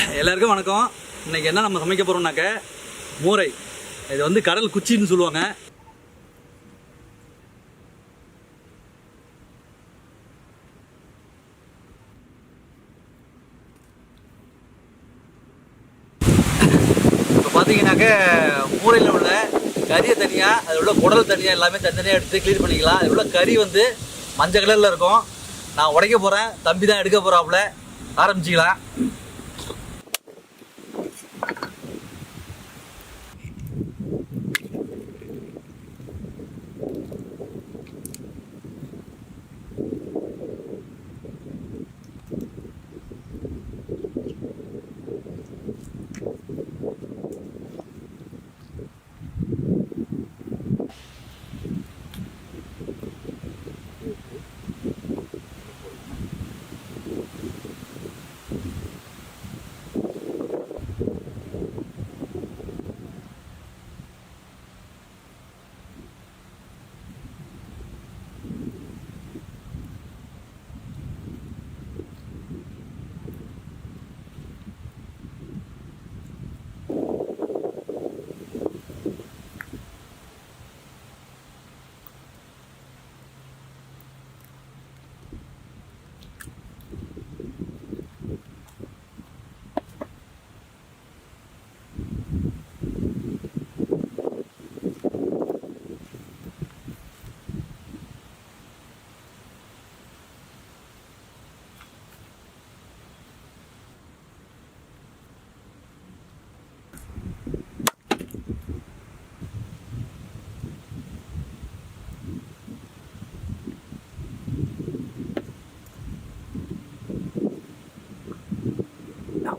எல்லாருக்கும் வணக்கம். இன்றைக்கி என்ன நம்ம சமைக்க போகிறோம்னாக்க மூரை. இது வந்து கடல் குச்சின்னு சொல்லுவாங்க. இப்போ பார்த்தீங்கன்னாக்க மூரையில் உள்ள கறியை தனியாக, அதில் உள்ள குடல் தனியாக, எல்லாமே தனித்தனியாக எடுத்து க்ளீன் பண்ணிக்கலாம். அதில் உள்ள கறி வந்து மஞ்சள் கலரில் இருக்கும். நான் உடைக்க போகிறேன், தம்பி தான் எடுக்க போகிறாப்புல. ஆரம்பிச்சிக்கலாம்.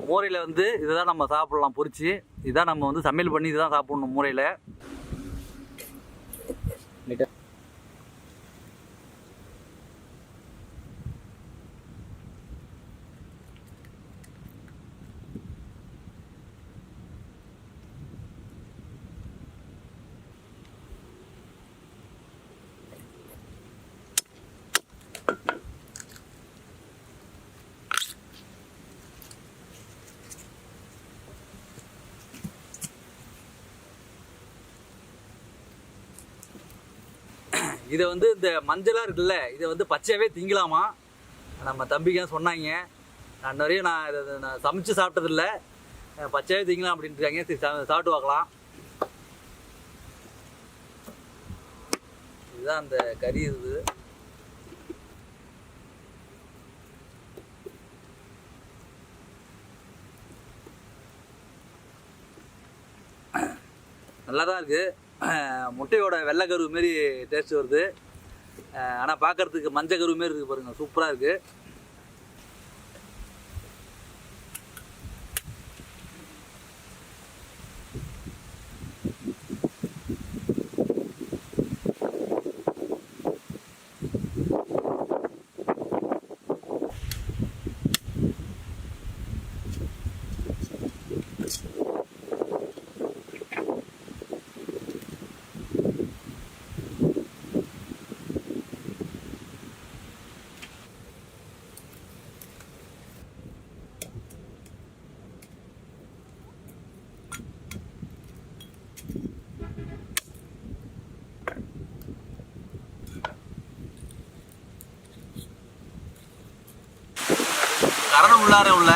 மூரையில் வந்து இதுதான் நம்ம சாப்பிட்லாம் பொரிச்சு. இதுதான் நம்ம வந்து சமையல் பண்ணி இதுதான் சாப்பிட்ணும் மூரையில். இதை வந்து இந்த மஞ்சளாக இருக்குல்ல, இதை வந்து பச்சையாகவே திங்கலாமா. நம்ம தம்பிக்கு சொன்னாங்க. நான் நிறைய இதை நான் சமைச்சு சாப்பிட்டதில்லை. பச்சையாகவே திங்கலாம் அப்படின்ட்டுருக்காங்க. சரி, சாப்பிட்டு பார்க்கலாம். இதுதான் அந்த கறி. இது நல்லா தான் இருக்குது. முட்டையோட வெள்ளை கருவு மாரி டேஸ்ட் வருது. ஆனால் பார்க்குறதுக்கு மஞ்சள் கருவு மாரி இருக்குது பாருங்கள். சூப்பராக இருக்குது. கரணம் உள்ளார உள்ள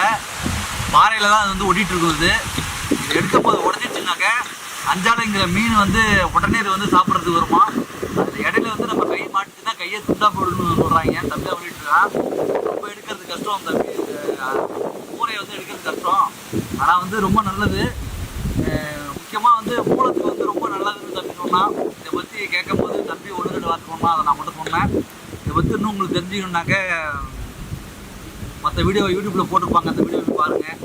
பாறையில் தான் அது வந்து ஒட்டிகிட்டு இருக்குது. இது எடுக்க போது உடஞ்சிச்சுனாக்க அஞ்சாலைங்கிற மீன் வந்து உடனே இது வந்து சாப்பிட்றதுக்கு வருமா. அந்த இடையில வந்து நம்ம கை மாட்டுச்சுன்னா கையை துண்டா போடணும்னு சொல்கிறாங்க. தம்பியாக பண்ணிட்டுருக்கான். ரொம்ப எடுக்கிறது கஷ்டம். தம்பி மூரையை வந்து எடுக்கிறது கஷ்டம். ஆனால் வந்து ரொம்ப நல்லது. முக்கியமாக வந்து மூலத்துக்கு வந்து ரொம்ப நல்லதுன்னு தம்பி சொன்னான். இதை பற்றி கேட்கும் போது தம்பி ஒன்று ரெண்டு வார்த்தை சொன்னால் அதை நான் மட்டும் சொன்னேன். இதை பற்றி இன்னும் உங்களுக்கு தெரிஞ்சுக்கணுன்னாக்க மற்ற வீடியோ யூடியூப்ல போட்டிருப்பாங்க. அந்த வீடியோ பாருங்கள்.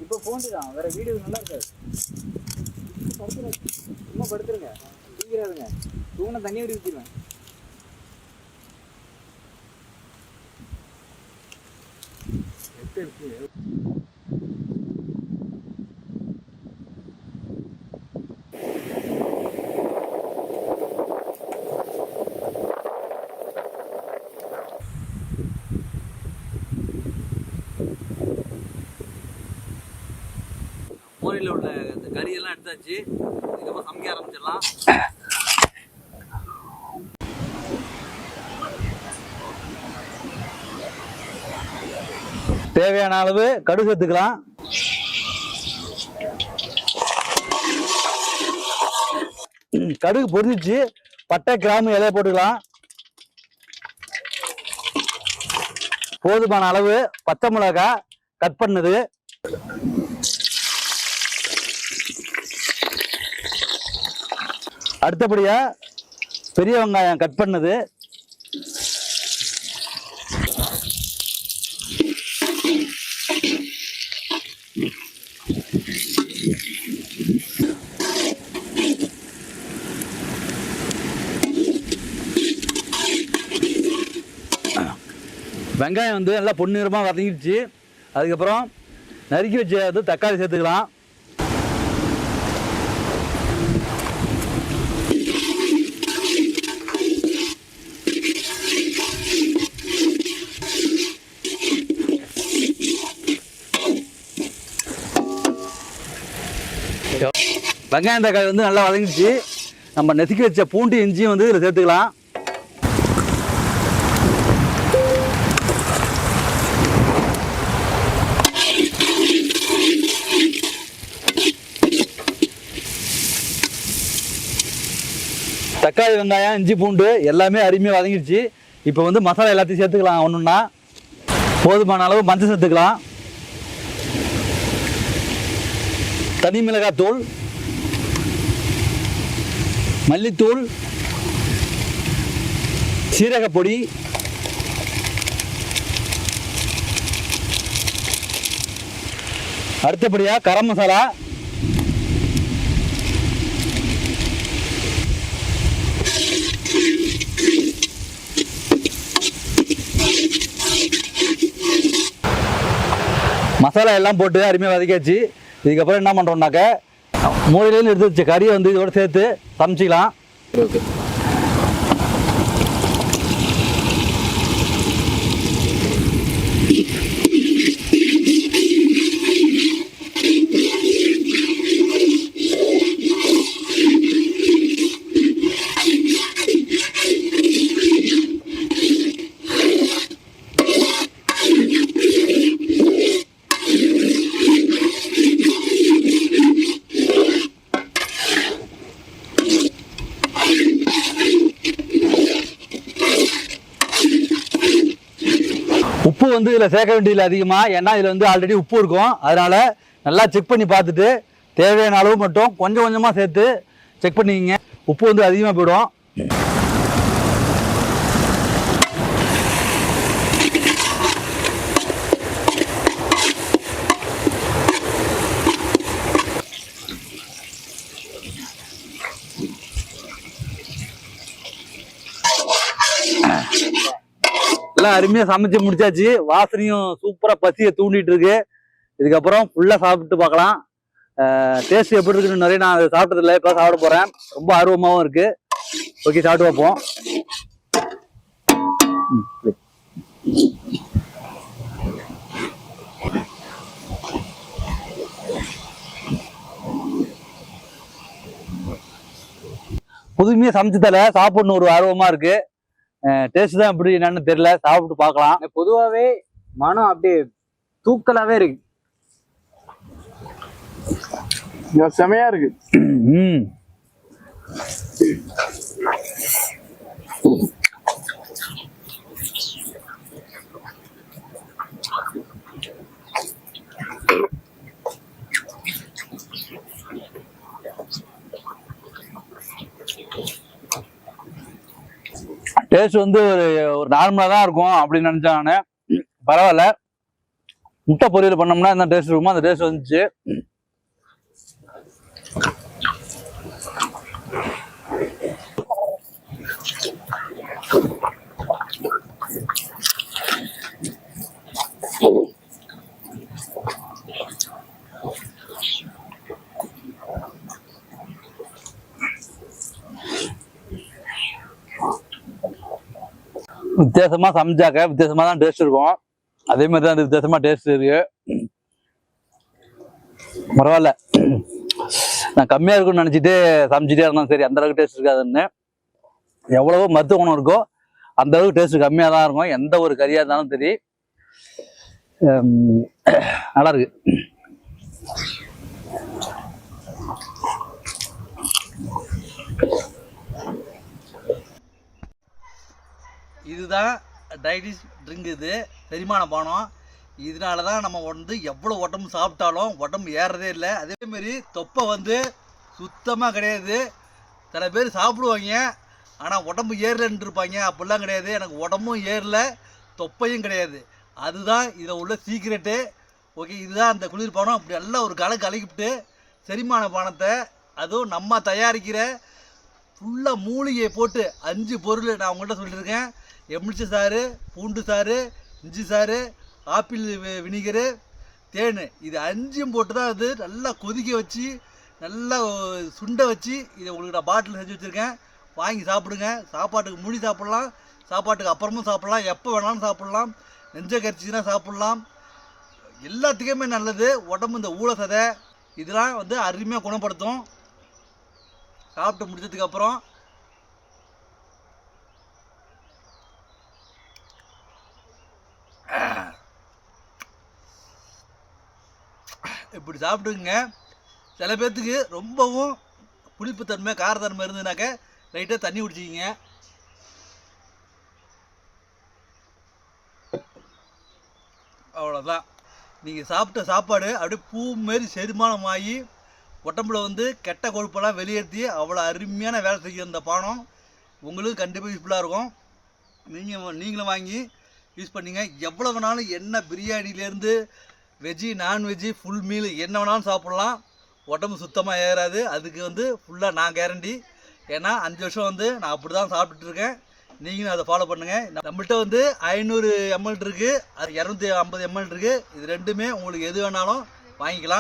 இப்போ ஃபோன் தான், வேறு வீடியோ நல்லா இருக்காது. சும்மா படுத்துருங்க, தூங்கிறாதுங்க. தூங்கினா தண்ணி ஊற்றி ஊற்றிடுவேன். இருக்கு மோரியில் உள்ள இந்த கறியெல்லாம் எடுத்தாச்சு. இதுக்கப்புறம் சமைக்க ஆரம்பிச்சிடலாம். தேவையான அளவு கடுகு சேர்த்துக்கலாம். கடுகு பொரிஞ்சிச்சு. பட்டை கிராம்பு இலைய போட்டுக்கலாம். போதுமான அளவு பச்சை மிளகாய் கட் பண்ணது, அடுத்தபடியா பெரிய வெங்காயம் கட் பண்ணது, வெங்காயம் வந்து நல்லா பொன்னிறமாக வதங்கிடுச்சு. அதுக்கப்புறம் நறுக்கி வச்ச வந்து தக்காளி சேர்த்துக்கலாம். வெங்காயம் தக்காளி வந்து நல்லா வதங்கிடுச்சு. நம்ம நசுக்கி வச்ச பூண்டு இஞ்சியும் வந்து இதில் சேர்த்துக்கலாம். தக்காளி வெங்காயம் இஞ்சி பூண்டு எல்லாமே அருமையாக வதங்கிடுச்சு. இப்போ வந்து மசாலா எல்லாத்தையும் சேர்த்துக்கலாம். ஒன்றுன்னா போதுமான அளவு மஞ்சள் சேர்த்துக்கலாம். தனி மிளகாய் தூள், மல்லித்தூள், சீரகப்பொடி, அடுத்தபடியாக கரம் மசாலா, மசாலா எல்லாம் போட்டு அருமையாக வதக்கியாச்சு. இதுக்கப்புறம் என்ன பண்ணுறோம்னாக்க மூலையிலேருந்து எடுத்து வச்ச கறியை வந்து இதோட சேர்த்து சமைச்சிக்கலாம். ஓகே. உப்பு வந்து இதில் சேர்க்க வேண்டியதில்லை அதிகமாக, ஏன்னா இதில் வந்து ஆல்ரெடி உப்பு இருக்கும். அதனால் நல்லா செக் பண்ணி பார்த்துட்டு தேவையான அளவு மட்டும் கொஞ்சம் கொஞ்சமாக சேர்த்து செக் பண்ணிக்கிங்க. உப்பு வந்து அதிகமாக போயிடும். எல்லாம் அருமையாக சமைச்சு முடிச்சாச்சு. வாசனையும் சூப்பராக பசியை தூண்டிட்டு இருக்கு. இதுக்கப்புறம் ஃபுல்லாக சாப்பிட்டு பார்க்கலாம். டேஸ்ட் எப்படி இருக்குன்னு நிறைய நான் அதை சாப்பிட்டதில்லை, இப்போ சாப்பிட போகிறேன். ரொம்ப ஆர்வமாகவும் இருக்கு. ஓகே, சாப்பிட்டு பார்ப்போம். புதுமையாக சமைச்சு தர சாப்பிடணும் ஒரு ஆர்வமாக இருக்கு. டேஸ்ட் தான் எப்படி என்னன்னு தெரியல, சாப்பிட்டு பார்க்கலாம். பொதுவாகவே மனம் அப்படியே தூக்கலாவே இருக்கு, செமையா இருக்கு. டேஸ்ட் வந்து ஒரு நார்மலாக தான் இருக்கும் அப்படின்னு நினச்சேன் நான். பரவாயில்ல, முட்டை பொரியல் பண்ணோம்னா என்ன டேஸ்ட் இருக்குமோ அந்த டேஸ்ட் வந்துச்சு. வித்தியாசமா சமைச்சாக்க வித்தியாசமா தான் டேஸ்ட் இருக்கும். அதே மாதிரி தான் வித்தியாசமா டேஸ்ட் இருக்கு. பரவாயில்ல, நான் கம்மியாக இருக்கும்னு நினச்சிட்டு சமைச்சிட்டே இருந்தேன். சரி, அந்த அளவுக்கு டேஸ்ட் இருக்காதுன்னு. எவ்வளவோ மருத்துவ குணம் இருக்கோ அந்த அளவுக்கு டேஸ்ட் கம்மியாக தான் இருக்கும். எந்த ஒரு கறியாக இருந்தாலும் சரி, நல்லா இருக்கு. இதுதான் டைஜஸ்ட் ட்ரிங்க். இது செரிமான பானம். இதனால தான் நம்ம வந்து எவ்வளோ உடம்பு சாப்பிட்டாலும் உடம்பு ஏறதே இல்லை. அதேமாரி தொப்பை வந்து சுத்தமாக கிடையாது. சில பேர் சாப்பிடுவாங்க ஆனால் உடம்பு ஏறலன்னு இருப்பாங்க. அப்படிலாம் கிடையாது. எனக்கு உடம்பும் ஏறல, தொப்பையும் கிடையாது. அதுதான் இதில் உள்ள சீக்ரெட்டு. ஓகே, இதுதான் அந்த குளிர்பானம். அப்படி நல்லா ஒரு கலக்கிவிட்டு செரிமான பானத்தை, அதுவும் நம்ம தயாரிக்கிற ஃபுல்லாக மூலிகையை போட்டு 5 பொருள் நான் உங்கள்கிட்ட சொல்லியிருக்கேன். எலுமிச்சை சாறு, பூண்டு சாறு, இஞ்சி சாறு, ஆப்பிள் வினிகரு, தேன். இது 5ம் போட்டு தான் அது நல்லா கொதிக்க வச்சு நல்லா சுண்டை வச்சு இதை உங்களுக்கு நான் பாட்டில் செஞ்சு வச்சுருக்கேன். வாங்கி சாப்பிடுங்க. சாப்பாட்டுக்கு முடி சாப்பிட்லாம், சாப்பாட்டுக்கு அப்புறமும் சாப்பிட்லாம், எப்போ வேணாலும் சாப்பிட்லாம். நெஞ்ச கரிச்சின்னா சாப்பிட்லாம். எல்லாத்துக்குமே நல்லது. உடம்பு இந்த ஊழ சதை இதெல்லாம் வந்து அருமையாக குணப்படுத்தும். சாப்பிட்டு முடிச்சதுக்கப்புறம் இப்படி சாப்பிட்டுங்க. சில பேர்த்துக்கு ரொம்பவும் புளிப்புத்தன்மை காரத்தன்மை இருந்ததுனாக்க லைட்டாக தண்ணி குடிச்சிக்கிங்க. அவ்வளோதான். நீங்கள் சாப்பிட்ட சாப்பாடு அப்படியே பூ மாரி செரிமானமாகி உடம்புல வந்து கெட்ட கொழுப்பெல்லாம் வெளியேற்றி அவ்வளோ அருமையான வேலை செய்யும் இந்த பானம். உங்களுக்கு கண்டிப்பாக யூஸ்ஃபுல்லாக இருக்கும். நீங்களும் வாங்கி யூஸ் பண்ணிங்க. எவ்வளோ வேணாலும் என்ன பிரியாணிலேருந்து வெஜ்ஜி நான்வெஜ்ஜி ஃபுல் மீல் என்ன வேணாலும் சாப்பிட்லாம். உடம்பு சுத்தமாக ஏறாது. அதுக்கு வந்து ஃபுல்லாக நான் கேரண்டி. ஏன்னா 5 வருஷம் வந்து நான் அப்படி தான் சாப்பிட்டுட்ருக்கேன். நீங்களும் அதை ஃபாலோ பண்ணுங்கள். நம்மள்கிட்ட வந்து 500 ml இருக்குது, அது 250 ml இருக்குது. இது ரெண்டுமே உங்களுக்கு எது வேணாலும் வாங்கிக்கலாம்.